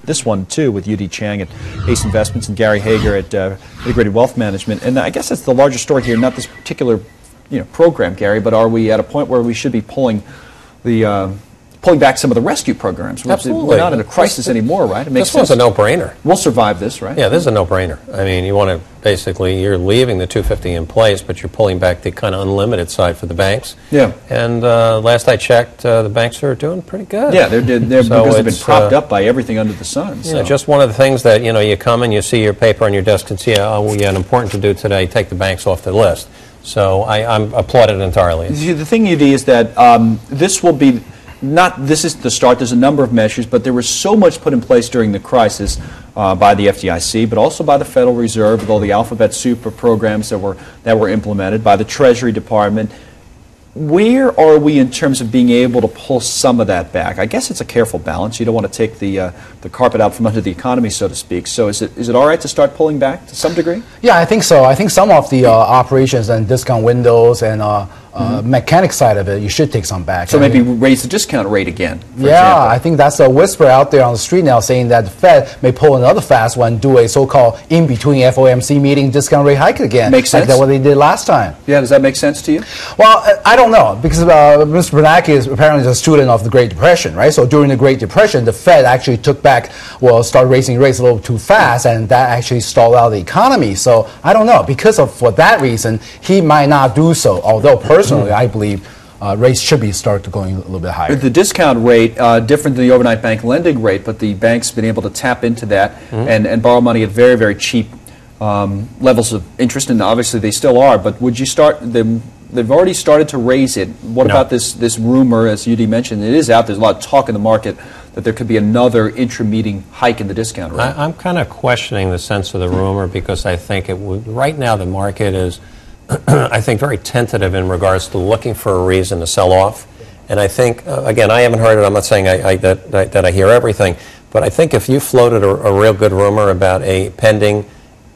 This one too with Yu-Dee Chang at Ace Investments and Gary Hager at Integrated Wealth Management. And I guess that's the larger story here, not this particular program, Gary, but are we at a point where we should be pulling back some of the rescue programs? Absolutely. We're not in a crisis anymore, right? It makes sense. This one's a no-brainer. We'll survive this, right? Yeah, this is a no-brainer. I mean, you want to basically, you're leaving the 250 in place, but you're pulling back the kind of unlimited side for the banks. Yeah. And last I checked, the banks are doing pretty good. Yeah, they're because they've been propped up by everything under the sun. So. Yeah, just one of the things that, you come and you see your paper on your desk and see, oh, we got important to do today, take the banks off the list. So I'm applauded entirely. The thing, Yu-Dee, is that this will be... this is the start. There's a number of measures, but there was so much put in place during the crisis by the FDIC, but also by the Federal Reserve, with all the alphabet soup of programs that were implemented by the Treasury Department. Where are we in terms of being able to pull some of that back? I guess it's a careful balance. You don't want to take the carpet out from under the economy, so to speak. So is it all right to start pulling back to some degree? Yeah, I think so. I think some of the operations and discount windows and mechanic side of it, you should take some back. So maybe raise the discount rate again. Yeah, example. I think that's a whisper out there on the street now saying that the Fed may pull another fast one, do a so-called in-between FOMC meeting discount rate hike again. Makes sense. Like what they did last time. Yeah, does that make sense to you? Well, I don't know, because Mr. Bernanke is apparently a student of the Great Depression, right? So during the Great Depression, the Fed actually started raising rates a little too fast, and that actually stalled out the economy. So I don't know. For that reason, he might not do so, although personally, I believe rates should be started going a little bit higher. The discount rate, different than the overnight bank lending rate, but the bank's been able to tap into that and borrow money at very, very cheap levels of interest, and obviously they still are. But would you start them? They've already started to raise it. What about this rumor, as Yu-Dee mentioned? It is out there. There's a lot of talk in the market that there could be another intra-meeting hike in the discount rate. I'm kind of questioning the sense of the rumor, because I think right now the market is, I think, very tentative in regards to looking for a reason to sell off. And I think, again, I haven't heard it. I'm not saying that I hear everything. But I think if you floated a real good rumor about a pending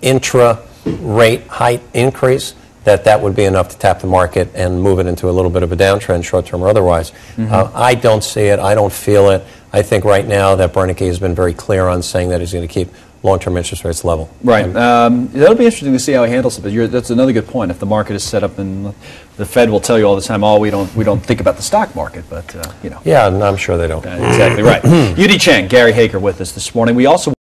intra-rate height increase, that would be enough to tap the market and move it into a little bit of a downtrend, short-term or otherwise. I don't see it. I don't feel it. I think right now that Bernanke has been very clear on saying that he's going to keep long-term interest rates level. Right. That'll be interesting to see how he handles it. But that's another good point. If the market is set up, and the Fed will tell you all the time, "Oh, we don't think about the stock market," but Yeah, I'm sure they don't. Exactly right. Yu-Dee Chang, Gary Hager with us this morning. We also